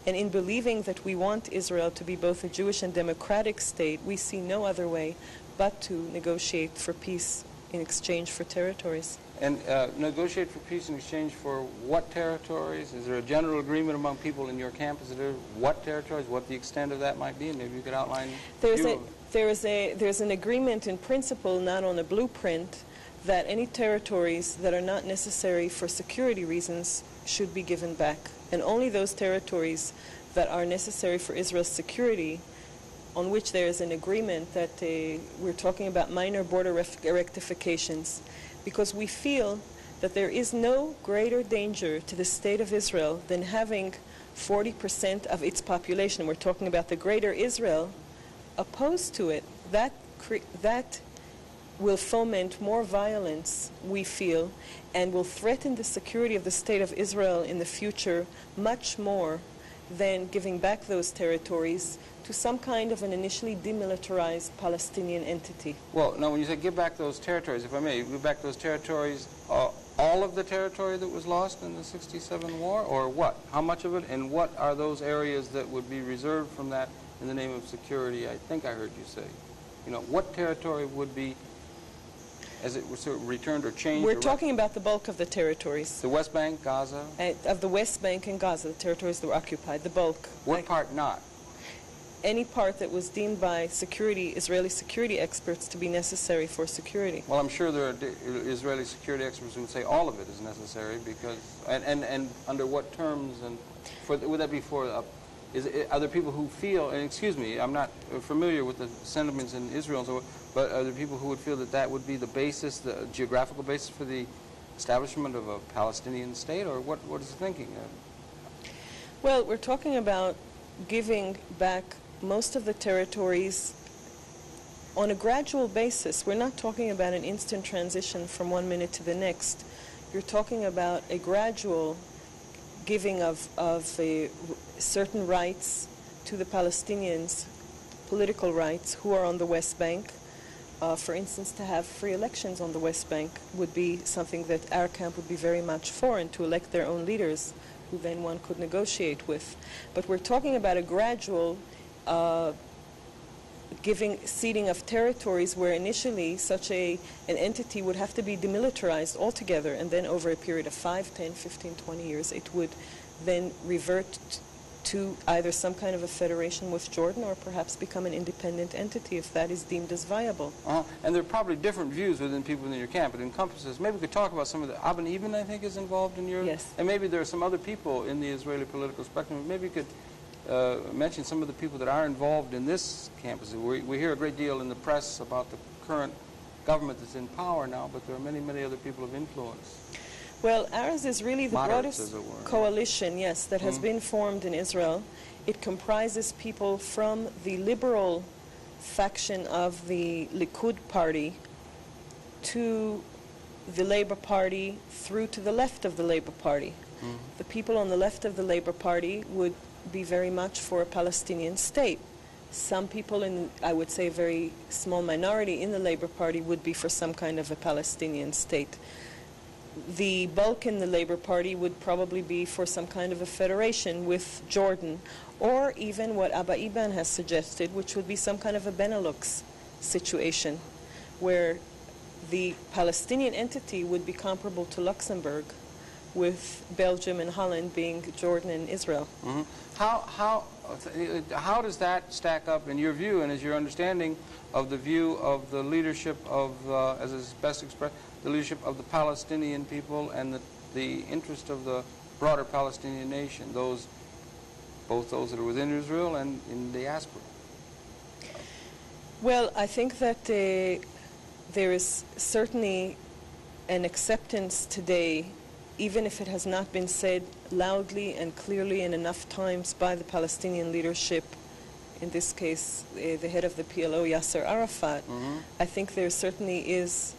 And in believing that we want Israel to be both a Jewish and democratic state, we see no other way but to negotiate for peace in exchange for territories. And negotiate for peace in exchange for what territories? Is there a general agreement among people in your camp? Is there what territories, what the extent of that might be? And maybe you could outline There's an agreement in principle, not on a blueprint, that any territories that are not necessary for security reasons should be given back. And only those territories that are necessary for Israel's security, on which there is an agreement that we're talking about minor border rectifications, because we feel that there is no greater danger to the State of Israel than having 40% of its population, we're talking about the greater Israel, opposed to it. That will foment more violence, we feel, and will threaten the security of the State of Israel in the future much more than giving back those territories to some kind of an initially demilitarized Palestinian entity. Well, now when you say give back those territories, if I may, give back those territories, all of the territory that was lost in the 67 war, or what? How much of it, and what are those areas that would be reserved from that in the name of security? I think I heard you say. You know, what territory would be, as it was sort of returned or changed? We're talking about the bulk of the territories. The West Bank, Gaza? Of the West Bank and Gaza, the territories that were occupied, the bulk. What part not? Any part that was deemed by Israeli security experts to be necessary for security. Well, I'm sure there are Israeli security experts who would say all of it is necessary, because, and under what terms, and would that be for, are there people who feel, and excuse me, I'm not familiar with the sentiments in Israel, so, but are there people who would feel that that would be the basis, the geographical basis for the establishment of a Palestinian state, or what is the thinking? Well, we're talking about giving back most of the territories on a gradual basis. We're not talking about an instant transition from one minute to the next. You're talking about a gradual giving of certain rights to the Palestinians, political rights, who are on the West Bank. For instance, to have free elections on the West Bank would be something that our camp would be very much for, and to elect their own leaders, who then one could negotiate with. But we're talking about a gradual ceding of territories where initially such an entity would have to be demilitarized altogether, and then over a period of 5, 10, 15, 20 years it would then revert to either some kind of a federation with Jordan or perhaps become an independent entity if that is deemed as viable. And there are probably different views within people within your camp. It encompasses, maybe we could talk about some of the, Abba Eban, I think, is involved in your... Yes. And maybe there are some other people in the Israeli political spectrum. Maybe you could mention some of the people that are involved in this campus. We hear a great deal in the press about the current government that's in power now, but there are many, many other people of influence. Well, ours is really the Moderates, broadest as it were. coalition, yes, that has been formed in Israel. It comprises people from the liberal faction of the Likud party to the Labour Party through to the left of the Labour Party. The people on the left of the Labour Party would be very much for a Palestinian state. Some people in, I would say, a very small minority in the Labour Party would be for some kind of a Palestinian state. The bulk in the Labour Party would probably be for some kind of a federation with Jordan, or even what Abba Eban has suggested, which would be some kind of a Benelux situation, where the Palestinian entity would be comparable to Luxembourg, with Belgium and Holland being Jordan and Israel. How does that stack up in your view and as your understanding of the view of the leadership of, as is best expressed, the leadership of the Palestinian people and the interest of the broader Palestinian nation, both those that are within Israel and in diaspora? Well, I think that there is certainly an acceptance today, even if it has not been said loudly and clearly and enough times by the Palestinian leadership, in this case the head of the PLO, Yasser Arafat. I think there certainly is,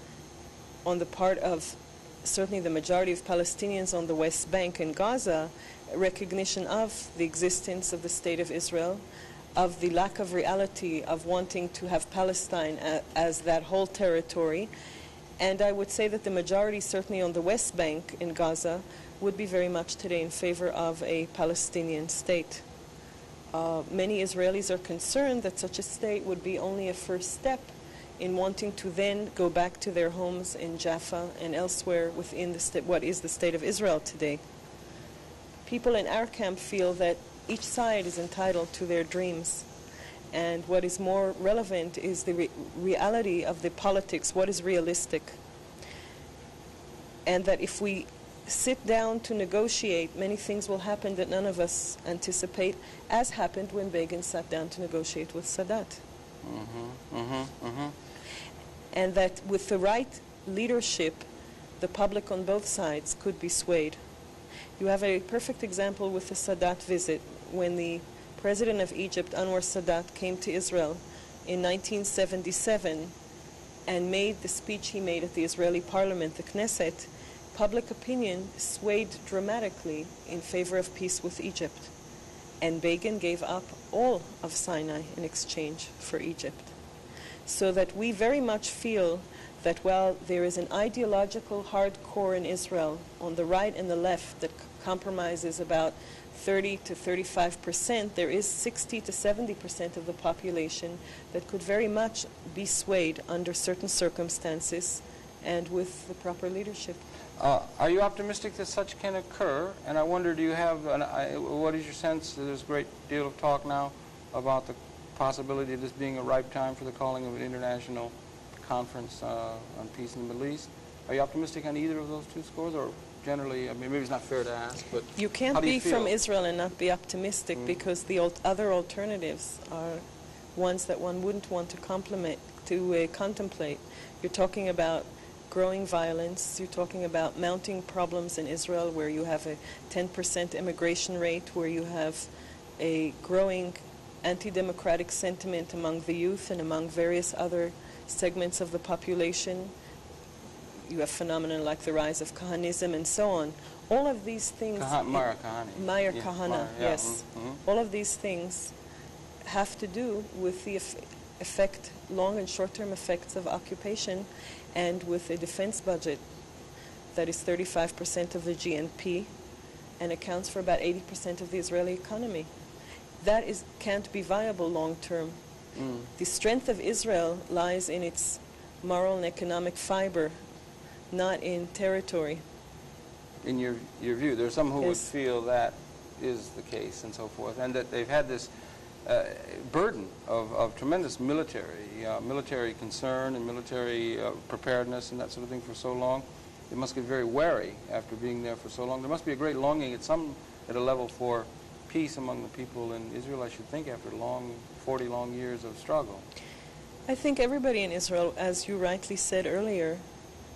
on the part of certainly the majority of Palestinians on the West Bank and Gaza, recognition of the existence of the State of Israel, of the lack of reality of wanting to have Palestine as that whole territory. And I would say that the majority, certainly on the West Bank in Gaza, would be very much today in favor of a Palestinian state. Many Israelis are concerned that such a state would be only a first step in wanting to then go back to their homes in Jaffa and elsewhere within what is the State of Israel today. People in our camp feel that each side is entitled to their dreams. And what is more relevant is the reality of the politics, what is realistic. And that if we sit down to negotiate, many things will happen that none of us anticipate, as happened when Begin sat down to negotiate with Sadat. And that with the right leadership, the public on both sides could be swayed. You have a perfect example with the Sadat visit, when the President of Egypt, Anwar Sadat, came to Israel in 1977 and made the speech he made at the Israeli parliament, the Knesset. Public opinion swayed dramatically in favor of peace with Egypt. And Begin gave up all of Sinai in exchange for Egypt. So that we very much feel that while there is an ideological hardcore in Israel on the right and the left that compromises about 30 to 35%, there is 60 to 70% of the population that could very much be swayed under certain circumstances and with the proper leadership. Are you optimistic that such can occur? And I wonder, do you have, what is your sense? There's a great deal of talk now about the possibility of this being a ripe time for the calling of an international conference on peace in the Middle East. Are you optimistic on either of those two scores, or generally, I mean, maybe it's not fair to ask, but you can't how do you be feel? from Israel and not be optimistic, because the other alternatives are ones that one wouldn't want to contemplate. You're talking about growing violence. You're talking about mounting problems in Israel where you have a 10% immigration rate, where you have a growing anti-democratic sentiment among the youth and among various other segments of the population. You have phenomena like the rise of Kahanism and so on. All of these things... Meir Kahana, yes. All of these things have to do with the effect, long and short-term effects of occupation, and with a defense budget that is 35% of the GNP and accounts for about 80% of the Israeli economy. That can't be viable long-term. The strength of Israel lies in its moral and economic fiber, not in territory. In your view, there are some who would feel that is the case and so forth, and that they've had this burden of tremendous military concern and military preparedness and that sort of thing for so long. They must get very wary after being there for so long. There must be a great longing at a level for peace among the people in Israel, I should think, after 40 long years of struggle. I think everybody in Israel, as you rightly said earlier,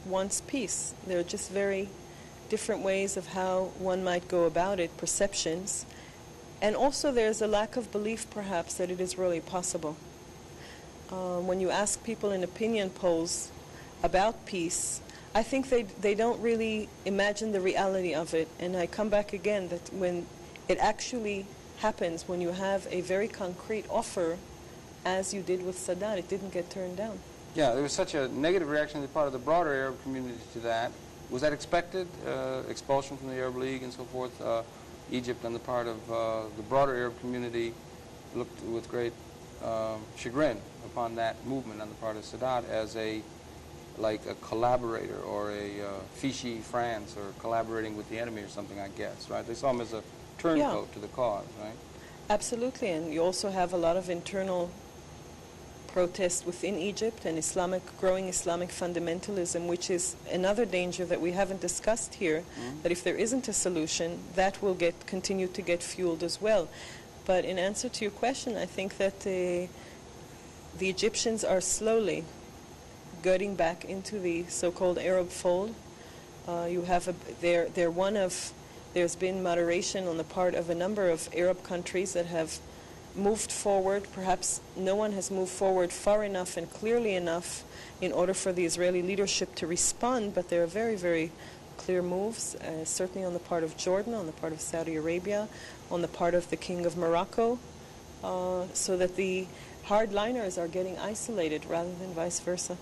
wants peace. There are just very different ways of how one might go about it, perceptions. And also there's a lack of belief, perhaps, that it is really possible. When you ask people in opinion polls about peace, I think they don't really imagine the reality of it. And I come back again that when it actually happens, when you have a very concrete offer, as you did with Sadat, it didn't get turned down. Yeah, there was such a negative reaction on the part of the broader Arab community to that. Was that expected? Expulsion from the Arab League and so forth? Egypt on the part of the broader Arab community looked with great chagrin upon that movement on the part of Sadat as like a collaborator or a Vichy France or collaborating with the enemy or something, I guess, right? They saw him as a turncoat to the cause, right? Absolutely, and you also have a lot of internal protest within Egypt and growing Islamic fundamentalism, which is another danger that we haven't discussed here, that if there isn't a solution, that will continue to get fueled as well. But in answer to your question, I think that the Egyptians are slowly getting back into the so-called Arab fold. There's been moderation on the part of a number of Arab countries that have moved forward. Perhaps no one has moved forward far enough and clearly enough in order for the Israeli leadership to respond, but there are very, very clear moves, certainly on the part of Jordan, on the part of Saudi Arabia, on the part of the King of Morocco, so that the hardliners are getting isolated rather than vice versa.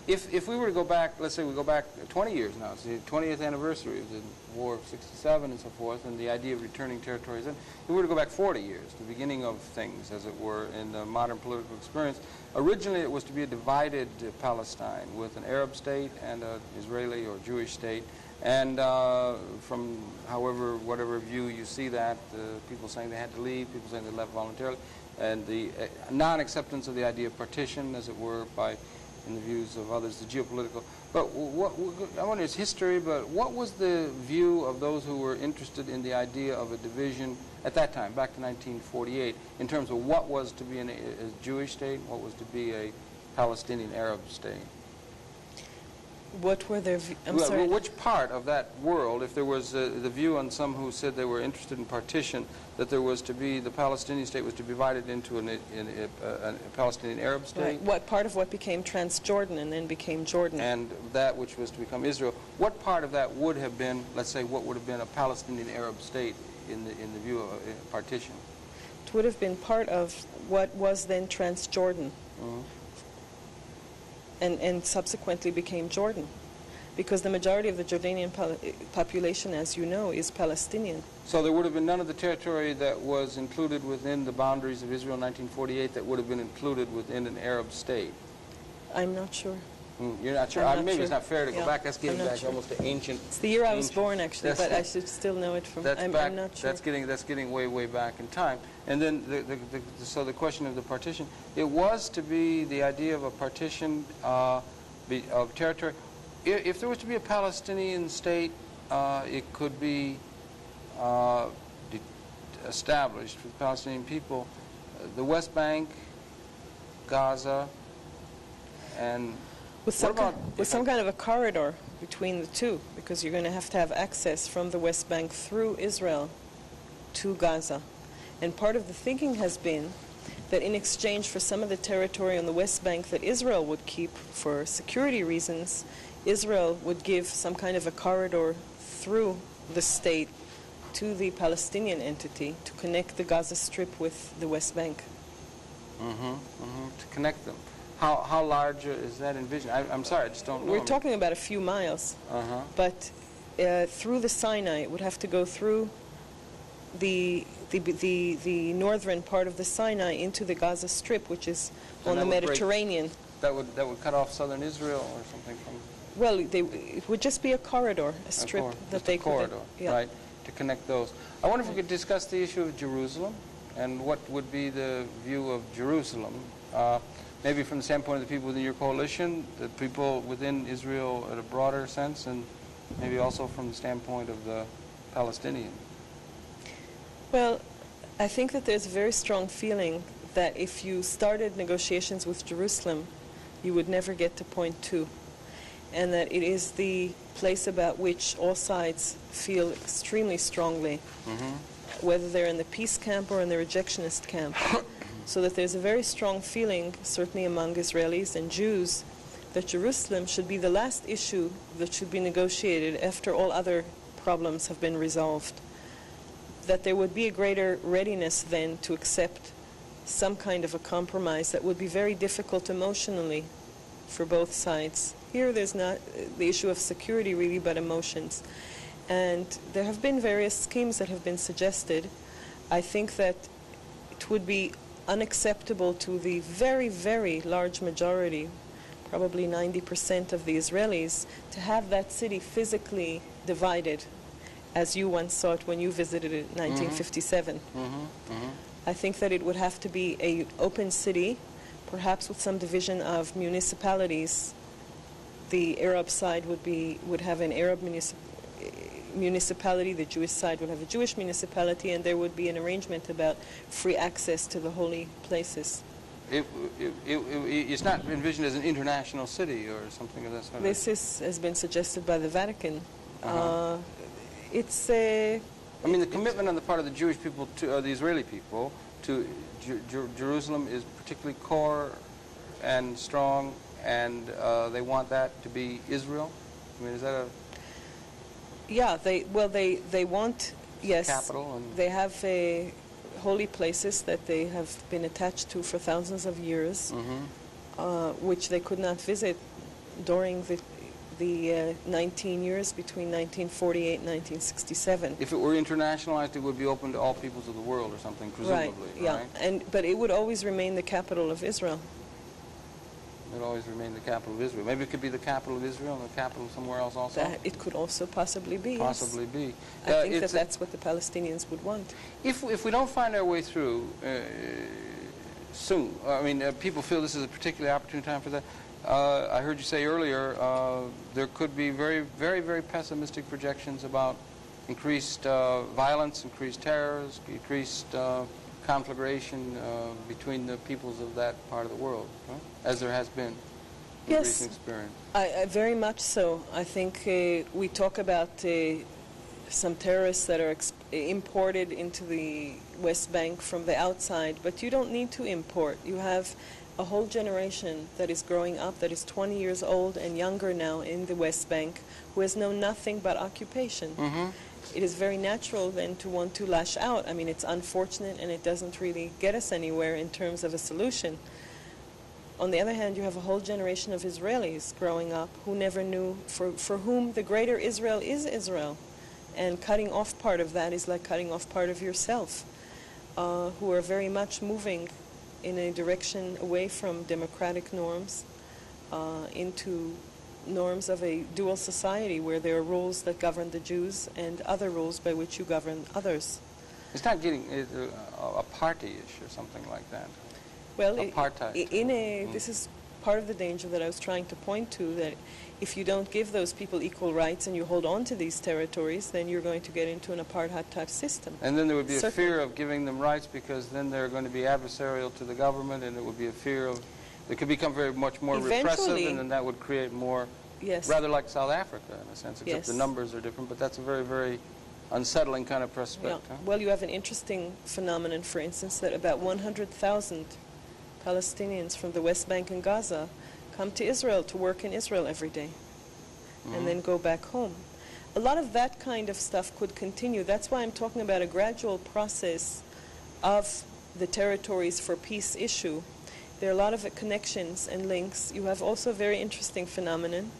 If we were to go back, let's say we go back 20 years now, it's the 20th anniversary of the War of '67 and so forth, and the idea of returning territories, and if we were to go back 40 years, the beginning of things, as it were, in the modern political experience, originally it was to be a divided Palestine with an Arab state and an Israeli or Jewish state, and from whatever view you see that, people saying they had to leave, people saying they left voluntarily, and the non-acceptance of the idea of partition, as it were, in the views of others, the geopolitical. But I wonder, it's history, but what was the view of those who were interested in the idea of a division at that time, back to 1948, in terms of what was to be a Jewish state, what was to be a Palestinian Arab state? What were their sorry? Which part of that world, if there was the view on some who said they were interested in partition, that there was to be, the Palestinian state was to be divided into a Palestinian Arab state? Right. What part of what became Transjordan and then became Jordan? And that which was to become Israel. What part of that would have been, let's say, what would have been a Palestinian Arab state in the view of a partition? It would have been part of what was then Transjordan. And subsequently became Jordan, because the majority of the Jordanian population, as you know, is Palestinian. So there would have been none of the territory that was included within the boundaries of Israel in 1948 that would have been included within an Arab state? I'm not sure. You're not sure? Maybe it's not fair to go back. That's getting back almost to ancient. It's the year I was born, actually, but I should still know it from. I'm not sure. That's getting way back in time. And then so the question of the partition, it was to be the idea of a partition of territory. If there was to be a Palestinian state, it could be established for the Palestinian people. The West Bank, Gaza, and with some kind of a corridor between the two, because you're going to have access from the West Bank through Israel to Gaza. And part of the thinking has been that in exchange for some of the territory on the West Bank that Israel would keep for security reasons, Israel would give some kind of a corridor through the state to the Palestinian entity to connect the Gaza Strip with the West Bank. To connect them. How large is that envisioned? I'm sorry, I just don't know. We're talking about a few miles. But through the Sinai, it would have to go through the northern part of the Sinai into the Gaza Strip, which is on the Mediterranean. That would cut off southern Israel or something from. Well, it would just be a corridor, a strip that they could. Corridor, right? to connect those. I wonder if we could discuss the issue of Jerusalem and what would be the view of Jerusalem, maybe from the standpoint of the people within your coalition, the people within Israel at a broader sense, and maybe also from the standpoint of the Palestinian. Well, I think that there's a very strong feeling that if you started negotiations with Jerusalem, you would never get to point 2, and that it is the place about which all sides feel extremely strongly, whether they're in the peace camp or in the rejectionist camp. So that there's a very strong feeling, certainly among Israelis and Jews, that Jerusalem should be the last issue that should be negotiated after all other problems have been resolved. That there would be a greater readiness then to accept some kind of a compromise that would be very difficult emotionally for both sides. Here there's not the issue of security really, but emotions. And there have been various schemes that have been suggested. I think that it would be unacceptable to the very, very large majority, probably 90% of the Israelis, to have that city physically divided, as you once saw it when you visited it in 1957. I think that it would have to be an open city, perhaps with some division of municipalities. The Arab side would have an Arab municipality, the Jewish side would have a Jewish municipality, and there would be an arrangement about free access to the holy places. It's not envisioned as an international city or something of that sort? This has been suggested by the Vatican. It's a... I mean, the commitment on the part of the Jewish people, to the Israeli people, to Jerusalem is particularly core and strong, and they want that to be Israel? I mean, is that a... Yeah, they want, yes. Capital? And they have holy places that they have been attached to for thousands of years, which they could not visit during the 19 years between 1948 and 1967. If it were internationalized, it would be open to all peoples of the world or something, presumably, right? But it would always remain the capital of Israel. It would always remain the capital of Israel. Maybe it could be the capital of Israel and the capital somewhere else also? That it could also possibly be, Possibly yes. be. I think that's what the Palestinians would want. If we don't find our way through soon, I mean, people feel this is a particularly opportune time for that. I heard you say earlier there could be very, very, very pessimistic projections about increased violence, increased terrors, increased conflagration between the peoples of that part of the world, right? As there has been in recent experience. I very much so. I think we talk about some terrorists that are imported into the West Bank from the outside, but you don't need to import. You have a whole generation that is growing up, that is 20 years old and younger now in the West Bank, who has known nothing but occupation. It is very natural then to want to lash out. I mean, it's unfortunate and it doesn't really get us anywhere in terms of a solution. On the other hand, you have a whole generation of Israelis growing up who never knew, for whom the greater Israel is Israel. And cutting off part of that is like cutting off part of yourself, who are very much moving in a direction away from democratic norms into norms of a dual society where there are rules that govern the Jews and other rules by which you govern others. It's not getting a party-ish or something like that. Well, apartheid. This is part of the danger that I was trying to point to, that if you don't give those people equal rights and you hold on to these territories, then you're going to get into an apartheid-type system. And then there would be a fear of giving them rights because then they're going to be adversarial to the government, and it would be a fear of... It could become very much more repressive, and then that would create more... Yes. Rather like South Africa, in a sense, except the numbers are different, but that's a very, very unsettling kind of prospect. Yeah. Well, you have an interesting phenomenon, for instance, that about 100,000 Palestinians from the West Bank and Gaza come to Israel to work in Israel every day and then go back home. A lot of that kind of stuff could continue. That's why I'm talking about a gradual process of the territories for peace issue. There are a lot of connections and links. You have also a very interesting phenomenon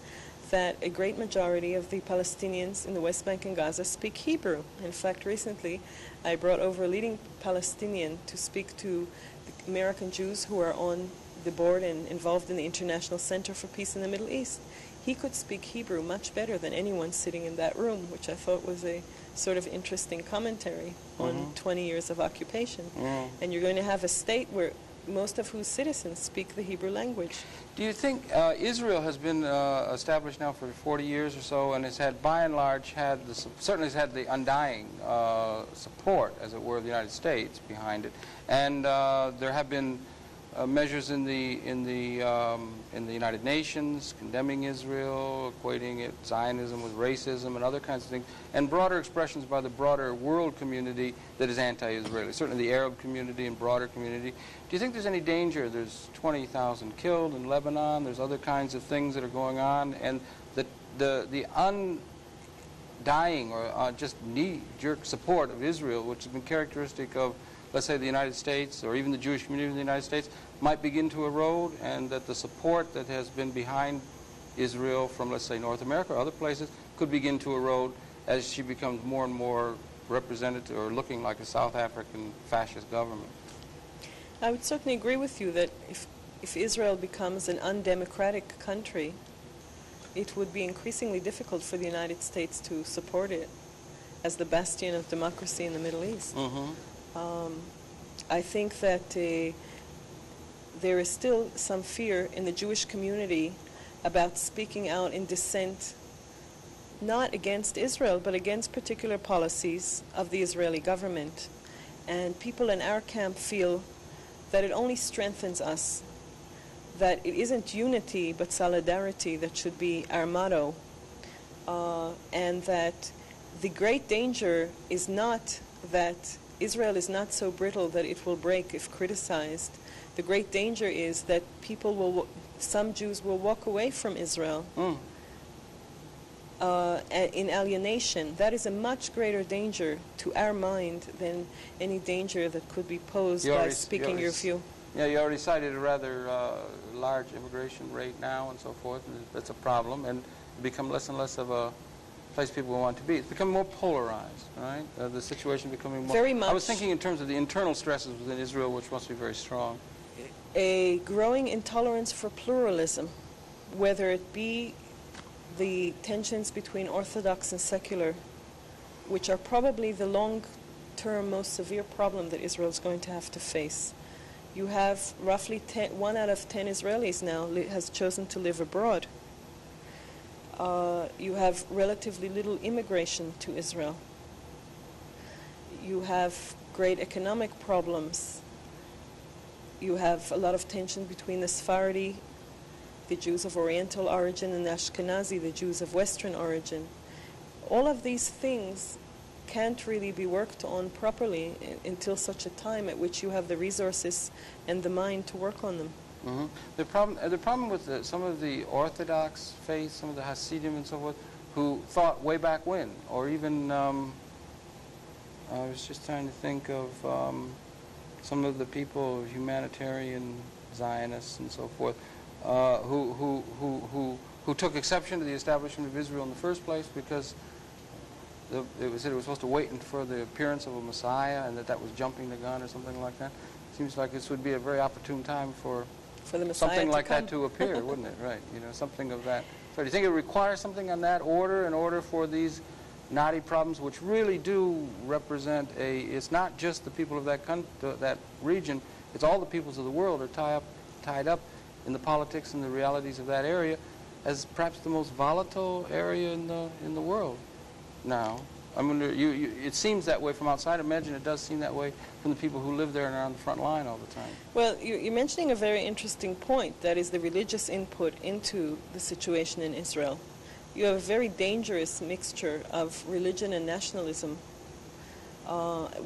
that a great majority of the Palestinians in the West Bank and Gaza speak Hebrew. In fact, recently I brought over a leading Palestinian to speak to the American Jews who are on the board and involved in the International Center for Peace in the Middle East. He could speak Hebrew much better than anyone sitting in that room, which I thought was a sort of interesting commentary on 20 years of occupation. Mm. And you're going to have a state where most of whose citizens speak the Hebrew language. Do you think Israel has been established now for 40 years or so, and has had, by and large, certainly has had the undying support, as it were, of the United States behind it, and there have been measures in the United Nations condemning Israel, equating it Zionism with racism and other kinds of things, and broader expressions by the broader world community that is anti-Israeli, certainly the Arab community and broader community. Do you think there's any danger? There's 20,000 killed in Lebanon. There's other kinds of things that are going on, and the undying or just knee-jerk support of Israel, which has been characteristic of, let's say, the United States or even the Jewish community in the United States, might begin to erode, and that the support that has been behind Israel from, let's say, North America or other places could begin to erode as she becomes more and more representative or looking like a South African fascist government. I would certainly agree with you that if Israel becomes an undemocratic country, it would be increasingly difficult for the United States to support it as the bastion of democracy in the Middle East. I think that there is still some fear in the Jewish community about speaking out in dissent, not against Israel, but against particular policies of the Israeli government. And people in our camp feel that it only strengthens us, that it isn't unity but solidarity that should be our motto, and that the great danger is not that Israel is not so brittle that it will break if criticized. The great danger is that some Jews will walk away from Israel in alienation. That is a much greater danger to our mind than any danger that could be posed by speaking your view. Yeah, you already cited a rather large immigration rate now and so forth, and that's a problem, and become less and less of a place people want to be. It's become more polarized, right? The situation becoming more... Very much. I was thinking in terms of the internal stresses within Israel, which must be very strong. A growing intolerance for pluralism, whether it be the tensions between Orthodox and secular, which are probably the long-term most severe problem that Israel is going to have to face. You have roughly 1 out of 10 Israelis now has chosen to live abroad. You have relatively little immigration to Israel. You have great economic problems. You have a lot of tension between the Sephardi, the Jews of Oriental origin, and the Ashkenazi, the Jews of Western origin. All of these things can't really be worked on properly until such a time at which you have the resources and the mind to work on them. The problem with some of the Orthodox faith, some of the Hasidim and so forth, who thought way back when, or even, I was just trying to think of some of the people, humanitarian Zionists and so forth, who took exception to the establishment of Israel in the first place because it was supposed to wait for the appearance of a Messiah, and that was jumping the gun or something like that. Seems like this would be a very opportune time for the Messiah something like that to appear, wouldn't it? Right, something of that. So do you think it requires something on that order in order for these knotty problems, which really do represent it's not just the people of that region, it's all the peoples of the world are tied up in the politics and the realities of that area as perhaps the most volatile area in the world now. I mean, it seems that way from outside. Imagine it does seem that way from the people who live there and are on the front line all the time. Well, you're mentioning a very interesting point, that is the religious input into the situation in Israel. You have a very dangerous mixture of religion and nationalism.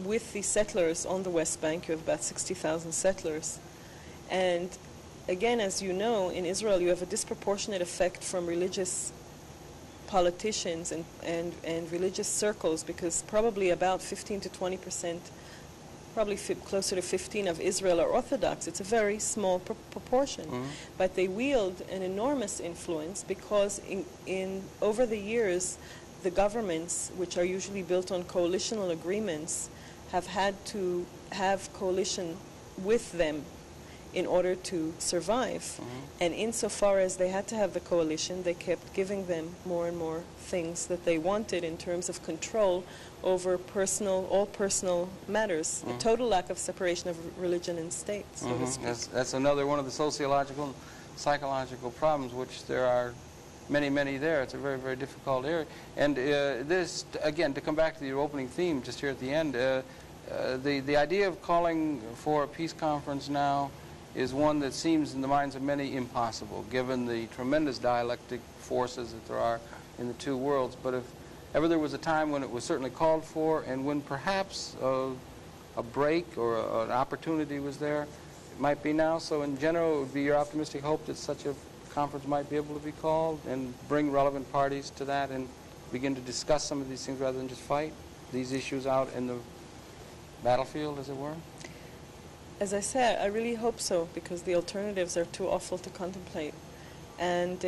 With the settlers on the West Bank, you have about 60,000 settlers. And again, as you know, in Israel you have a disproportionate effect from religious politicians and religious circles, because probably about 15 to 20%, probably closer to 15 of Israel are Orthodox. It's a very small proportion. But they wield an enormous influence because over the years, the governments, which are usually built on coalitional agreements, have had to have coalition with them in order to survive. And insofar as they had to have the coalition, they kept giving them more and more things that they wanted in terms of control over all personal matters, a total lack of separation of religion and state, so to speak. That's another one of the sociological and psychological problems, which there are many, many there. It's a very, very difficult area. And this, again, to come back to your opening theme just here at the end, the idea of calling for a peace conference now is one that seems in the minds of many impossible, given the tremendous dialectic forces that there are in the two worlds. But if ever there was a time when it was certainly called for, and when perhaps a break or an opportunity was there, it might be now. So in general, it would be your optimistic hope that such a conference might be able to be called and bring relevant parties to that and begin to discuss some of these things rather than just fight these issues out in the battlefield, as it were? As I said, I really hope so, because the alternatives are too awful to contemplate. And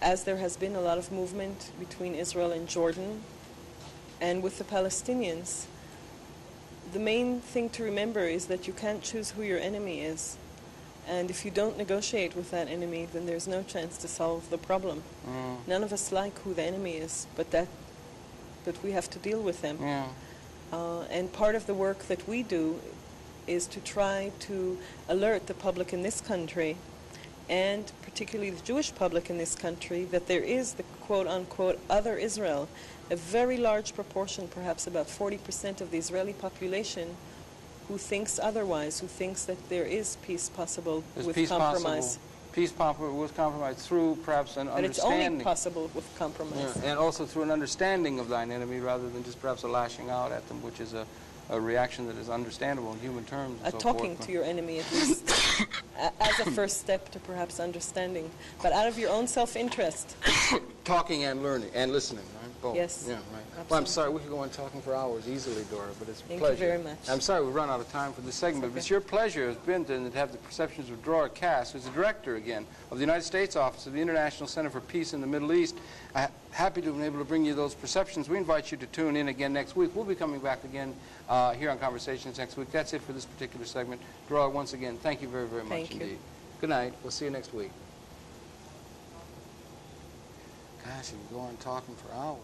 as there has been a lot of movement between Israel and Jordan and with the Palestinians, the main thing to remember is that you can't choose who your enemy is. And if you don't negotiate with that enemy, then there's no chance to solve the problem. None of us like who the enemy is, but we have to deal with them. And part of the work that we do is to try to alert the public in this country, and particularly the Jewish public in this country, that there is the quote-unquote other Israel, a very large proportion, perhaps about 40% of the Israeli population, who thinks otherwise, who thinks that there is peace possible with compromise. Peace possible with compromise through perhaps an understanding. But it's only possible with compromise. And also through an understanding of thine enemy rather than just perhaps a lashing out at them, which is a reaction that is understandable in human terms. And so talking to your enemy, at least, as a first step to perhaps understanding. But out of your own self-interest. Talking and learning and listening, right? Both. Yes. Yeah, right. Well, I'm sorry, we could go on talking for hours easily, Dora, but it's a pleasure. Thank you very much. I'm sorry we've run out of time for this segment, but it's your pleasure has been to have the perceptions of Drora Kass, who's the director, again, of the United States Office of the International Center for Peace in the Middle East. Happy to have been able to bring you those perceptions. We invite you to tune in again next week. We'll be coming back again here on Conversations next week. That's it for this particular segment. Drora, once again, thank you very, very much Thank you. indeed. Good night. We'll see you next week. Gosh, you can go on talking for hours.